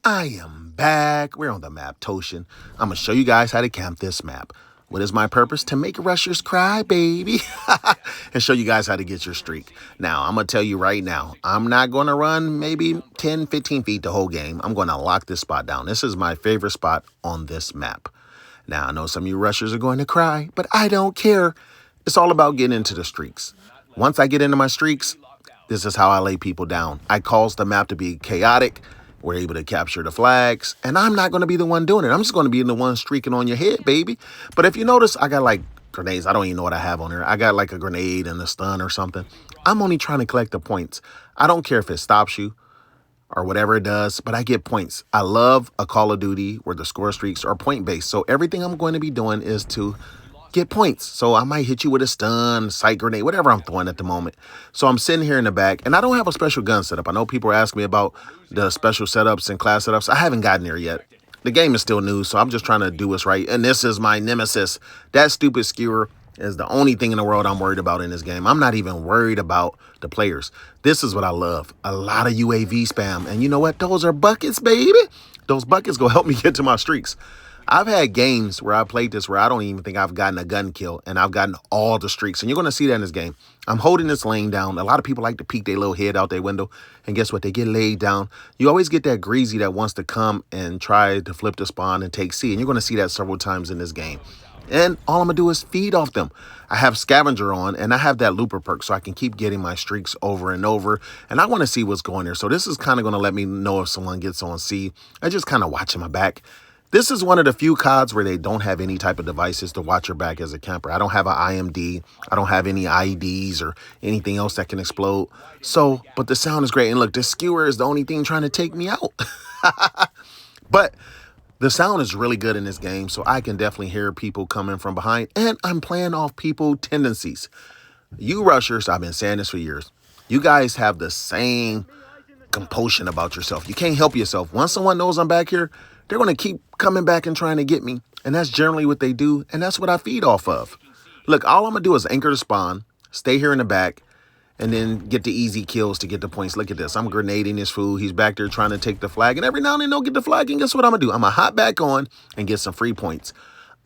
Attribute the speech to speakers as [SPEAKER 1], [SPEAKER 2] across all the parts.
[SPEAKER 1] I am back. We're on the map, Toshin. I'm going to show you guys how to camp this map. What is my purpose? To make rushers cry, baby. And show you guys how to get your streak. Now, I'm going to tell you right now, I'm not going to run maybe 10, 15 feet the whole game. I'm going to lock this spot down. This is my favorite spot on this map. Now, I know some of you rushers are going to cry, but I don't care. It's all about getting into the streaks. Once I get into my streaks, this is how I lay people down. I cause the map to be chaotic. We're able to capture the flags, and I'm not going to be the one doing it. I'm just going to be the one streaking on your head, baby. But if you notice, I got like grenades. I don't even know what I have on here. I got like a grenade and a stun or something. I'm only trying to collect the points. I don't care if it stops you or whatever it does, but I get points. I love a Call of Duty where the score streaks are point-based. So everything I'm going to be doing is to get points. So I might hit you with a stun, sight grenade, whatever I'm throwing at the moment. So I'm sitting here in the back, and I don't have a special gun setup. I know people are asking me about the special setups and class setups. I haven't gotten there yet. The game is still new, so I'm just trying to do what's right. And this is my nemesis. That stupid skewer is the only thing in the world I'm worried about in this game. I'm not even worried about the players. This is what I love. A lot of UAV spam. And you know what? Those are buckets, baby. Those buckets go help me get to my streaks. I've had games where I played this where I don't even think I've gotten a gun kill, and I've gotten all the streaks. And you're going to see that in this game. I'm holding this lane down. A lot of people like to peek their little head out their window. And guess what? They get laid down. You always get that greasy that wants to come and try to flip the spawn and take C. And you're going to see that several times in this game. And all I'm going to do is feed off them. I have Scavenger on, and I have that Looper perk, so I can keep getting my streaks over and over. And I want to see what's going there. So this is kind of going to let me know if someone gets on C. I just kind of watching my back. This is one of the few CODs where they don't have any type of devices to watch your back as a camper. I don't have an IMD. I don't have any IEDs or anything else that can explode. So, but the sound is great. And look, the skewer is the only thing trying to take me out. But the sound is really good in this game, so I can definitely hear people coming from behind. And I'm playing off people tendencies. You rushers, I've been saying this for years. You guys have the same compulsion about yourself. You can't help yourself. Once someone knows I'm back here, they're going to keep coming back and trying to get me. And that's generally what they do. And that's what I feed off of. Look, all I'm going to do is anchor the spawn, stay here in the back, and then get the easy kills to get the points. Look at this. I'm grenading this fool. He's back there trying to take the flag. And every now and then they'll get the flag. And guess what I'm going to do? I'm going to hop back on and get some free points.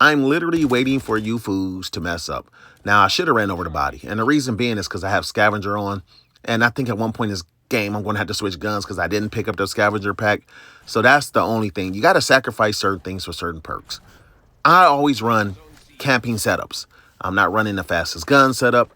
[SPEAKER 1] I'm literally waiting for you fools to mess up. Now, I should have ran over the body. And the reason being is because I have Scavenger on. And I think at one point in this game, I'm going to have to switch guns because I didn't pick up the Scavenger pack. So that's the only thing. You got to sacrifice certain things for certain perks. I always run camping setups. I'm not running the fastest gun setup.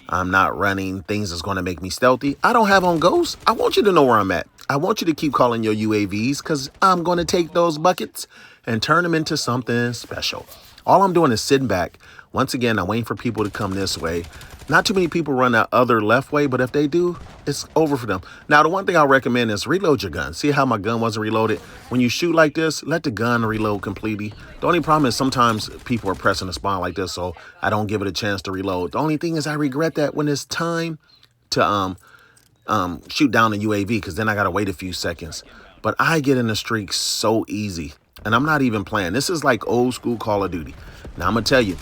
[SPEAKER 1] I'm not running things that's going to make me stealthy. I don't have on ghosts. I want you to know where I'm at. I want you to keep calling your UAVs because I'm going to take those buckets and turn them into something special. All I'm doing is sitting back. Once again, I'm waiting for people to come this way. Not too many people run that other left way, but if they do, it's over for them. Now, the one thing I'll recommend is reload your gun. See how my gun wasn't reloaded? When you shoot like this, let the gun reload completely. The only problem is sometimes people are pressing the spawn like this, so I don't give it a chance to reload. The only thing is I regret that when it's time to shoot down the UAV, because then I got to wait a few seconds. But I get in the streak so easy, and I'm not even playing. This is like old school Call of Duty. Now, I'm going to tell you,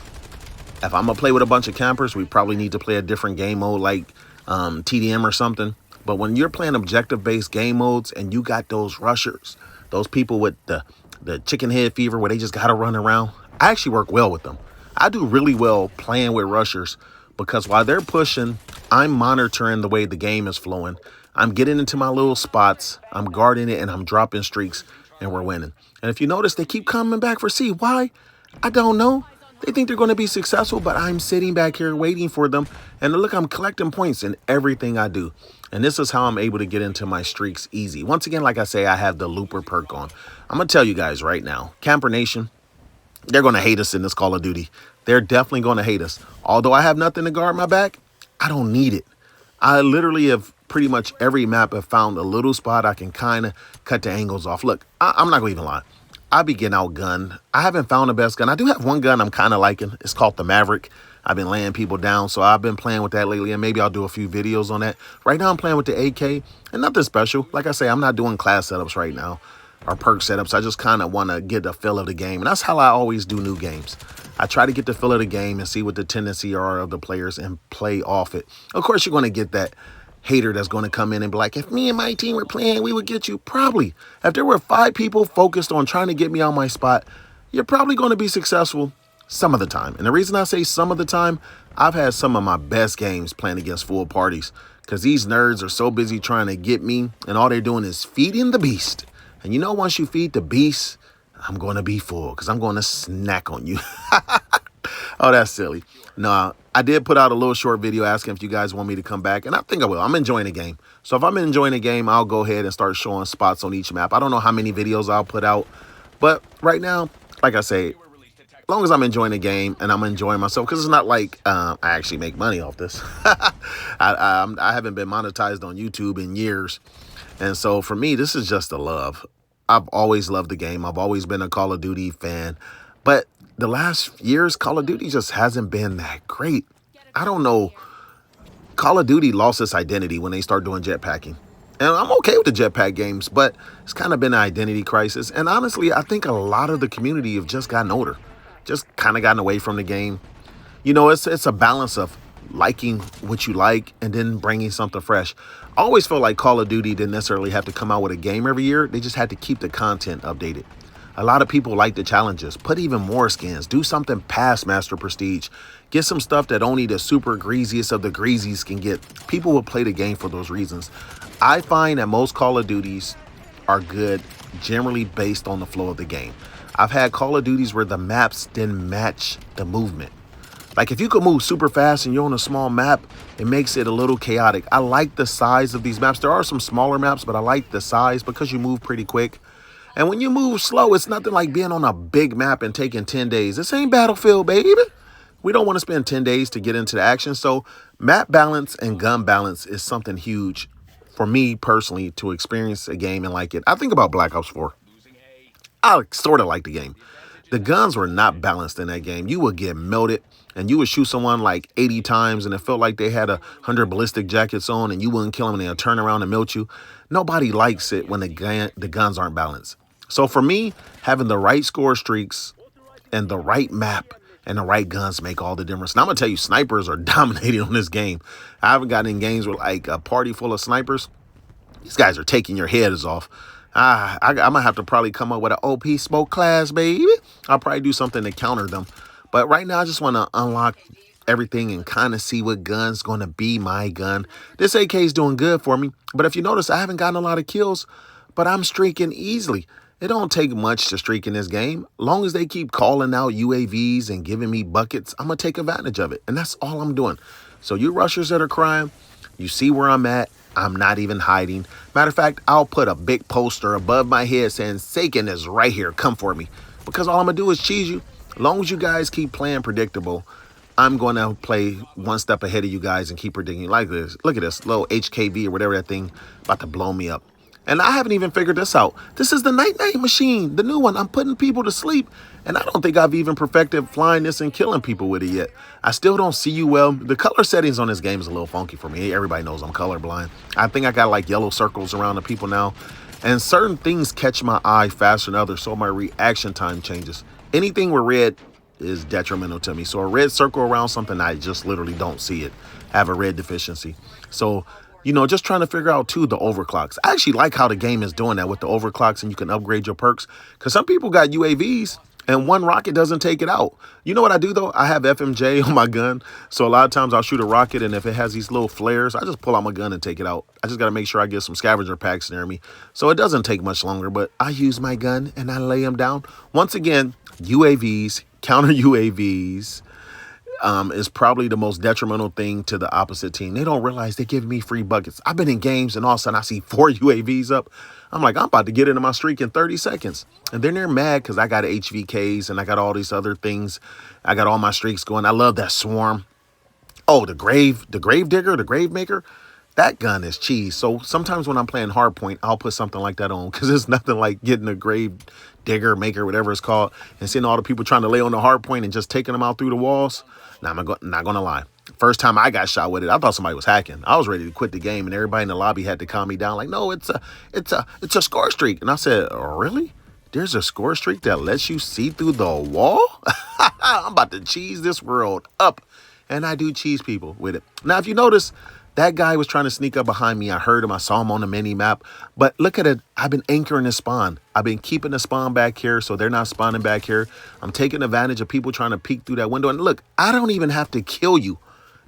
[SPEAKER 1] if I'm going to play with a bunch of campers, we probably need to play a different game mode like TDM or something. But when you're playing objective-based game modes and you got those rushers, those people with the chicken head fever where they just got to run around, I actually work well with them. I do really well playing with rushers because while they're pushing, I'm monitoring the way the game is flowing. I'm getting into my little spots, I'm guarding it, and I'm dropping streaks, and we're winning. And if you notice, they keep coming back for C. Why? I don't know. They think they're going to be successful, but I'm sitting back here waiting for them. And look, I'm collecting points in everything I do. And this is how I'm able to get into my streaks easy. Once again, like I say, I have the Looper perk on. I'm going to tell you guys right now, Camper Nation, they're going to hate us in this Call of Duty. They're definitely going to hate us. Although I have nothing to guard my back, I don't need it. I literally have pretty much every map have found a little spot I can kind of cut the angles off. Look, I'm not going to even lie. I be getting outgunned. I haven't found the best gun. I do have one gun I'm kind of liking. It's called the Maverick. I've been laying people down, so I've been playing with that lately, and maybe I'll do a few videos on that. Right now, I'm playing with the AK, and nothing special. Like I say, I'm not doing class setups right now or perk setups. I just kind of want to get the feel of the game, and that's how I always do new games. I try to get the feel of the game and see what the tendency are of the players and play off it. Of course, you're going to get that hater that's going to come in and be like, if me and my team were playing, we would get you. Probably. If there were 5 people focused on trying to get me on my spot, you're probably going to be successful some of the time. And the reason I say some of the time, I've had some of my best games playing against full parties because these nerds are so busy trying to get me, and all they're doing is feeding the beast. And you know, once you feed the beast, I'm going to be full because I'm going to snack on you. Oh, that's silly. No, I did put out a little short video asking if you guys want me to come back, and I think I will. I'm enjoying the game. So if I'm enjoying the game, I'll go ahead and start showing spots on each map. I don't know how many videos I'll put out, but right now, like I say, as long as I'm enjoying the game and I'm enjoying myself, because it's not like I actually make money off this. I haven't been monetized on YouTube in years. And so for me, this is just a love. I've always loved the game. I've always been a Call of Duty fan. But the last years, Call of Duty just hasn't been that great. I don't know. Call of Duty lost its identity when they started doing jetpacking. And I'm okay with the jetpack games, but it's kind of been an identity crisis. And honestly, I think a lot of the community have just gotten older. Just kind of gotten away from the game. You know, it's a balance of liking what you like and then bringing something fresh. I always felt like Call of Duty didn't necessarily have to come out with a game every year. They just had to keep the content updated. A lot of people like the challenges. Put even more skins. Do something past Master Prestige. Get some stuff that only the super greasiest of the greasies can get. People will play the game for those reasons. I find that most Call of Duties are good generally based on the flow of the game. I've had Call of Duties where the maps didn't match the movement. Like if you could move super fast and you're on a small map, it makes it a little chaotic. I like the size of these maps. There are some smaller maps, but I like the size because you move pretty quick. And when you move slow, it's nothing like being on a big map and taking 10 days. This ain't Battlefield, baby. We don't want to spend 10 days to get into the action. So map balance and gun balance is something huge for me personally to experience a game and like it. I think about Black Ops 4. I sort of like the game. The guns were not balanced in that game. You would get melted and you would shoot someone like 80 times and it felt like they had 100 ballistic jackets on and you wouldn't kill them and they'll turn around and melt you. Nobody likes it when the guns aren't balanced. So for me, having the right score streaks and the right map and the right guns make all the difference. And I'm going to tell you, snipers are dominating on this game. I haven't gotten in games with like a party full of snipers. These guys are taking your heads off. I'm going to have to probably come up with an OP smoke class, baby. I'll probably do something to counter them. But right now, I just want to unlock everything and kind of see what gun's going to be my gun. This AK is doing good for me. But if you notice, I haven't gotten a lot of kills, but I'm streaking easily. It don't take much to streak in this game. Long as they keep calling out UAVs and giving me buckets, I'm going to take advantage of it. And that's all I'm doing. So you rushers that are crying, you see where I'm at. I'm not even hiding. Matter of fact, I'll put a big poster above my head saying, Saken is right here. Come for me. Because all I'm going to do is cheese you. As long as you guys keep playing predictable, I'm going to play one step ahead of you guys and keep predicting like this. Look at this little HKV or whatever that thing about to blow me up. And I haven't even figured this out. This is the night-night machine, the new one. I'm putting people to sleep. And I don't think I've even perfected flying this and killing people with it yet. I still don't see you well. The color settings on this game is a little funky for me. Everybody knows I'm colorblind. I think I got like yellow circles around the people now. And certain things catch my eye faster than others, so my reaction time changes. Anything with red is detrimental to me. So a red circle around something, I just literally don't see it. I have a red deficiency. So, you know, just trying to figure out, too, the overclocks. I actually like how the game is doing that with the overclocks and you can upgrade your perks. Because some people got UAVs and one rocket doesn't take it out. You know what I do, though? I have FMJ on my gun. So a lot of times I'll shoot a rocket, and if it has these little flares, I just pull out my gun and take it out. I just got to make sure I get some scavenger packs near me. So it doesn't take much longer, but I use my gun and I lay them down. Once again, UAVs, counter UAVs, is probably the most detrimental thing to the opposite team. They don't realize they're giving me free buckets. I've been in games and all of a sudden I see 4 UAVs up. I'm like, I'm about to get into my streak in 30 seconds. And then they're mad because I got HVKs and I got all these other things. I got all my streaks going. I love that swarm. Oh, the grave digger, the grave maker. That gun is cheese. So sometimes when I'm playing hardpoint, I'll put something like that on because there's nothing like getting a grave digger, maker, whatever it's called, and seeing all the people trying to lay on the hardpoint and just taking them out through the walls. Now, I'm not going to lie. First time I got shot with it, I thought somebody was hacking. I was ready to quit the game, and everybody in the lobby had to calm me down. Like, no, it's a score streak. And I said, really? There's a score streak that lets you see through the wall? I'm about to cheese this world up. And I do cheese people with it. Now, if you notice, That guy was trying to sneak up behind me. I heard him. I saw him on the mini map. But look at it. I've been anchoring the spawn. I've been keeping the spawn back here so they're not spawning back here. I'm taking advantage of people trying to peek through that window. And look, I don't even have to kill you.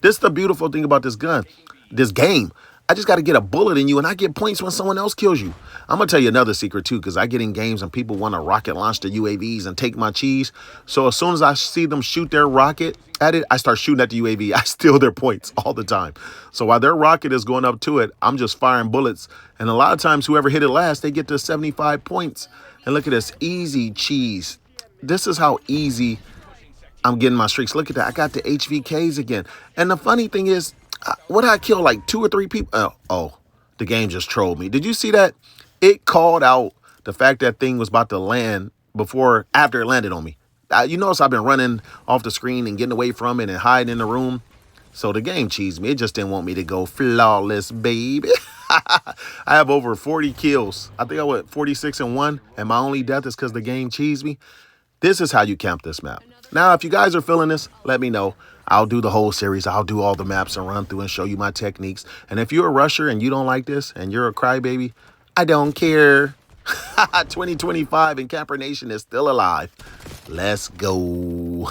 [SPEAKER 1] This is the beautiful thing about this gun, this game. I just got to get a bullet in you, and I get points when someone else kills you. I'm going to tell you another secret, too, because I get in games and people want to rocket launch the UAVs and take my cheese. So as soon as I see them shoot their rocket at it, I start shooting at the UAV. I steal their points all the time. So while their rocket is going up to it, I'm just firing bullets. And a lot of times, whoever hit it last, they get to 75 points. And look at this, easy cheese. This is how easy I'm getting my streaks. Look at that. I got the HVKs again. And the funny thing is, what I kill like 2 or 3 people? Oh, the game just trolled me. Did you see that? It called out the fact that thing was about to land after it landed on me. You notice I've been running off the screen and getting away from it and hiding in the room. So the game cheesed me. It just didn't want me to go flawless, baby. I have over 40 kills. I think I went 46-1, and my only death is because the game cheesed me. This is how you camp this map. Now, if you guys are feeling this, let me know. I'll do the whole series. I'll do all the maps and run through and show you my techniques. And if you're a rusher and you don't like this and you're a crybaby, I don't care. 2025 and Camper Nation is still alive. Let's go.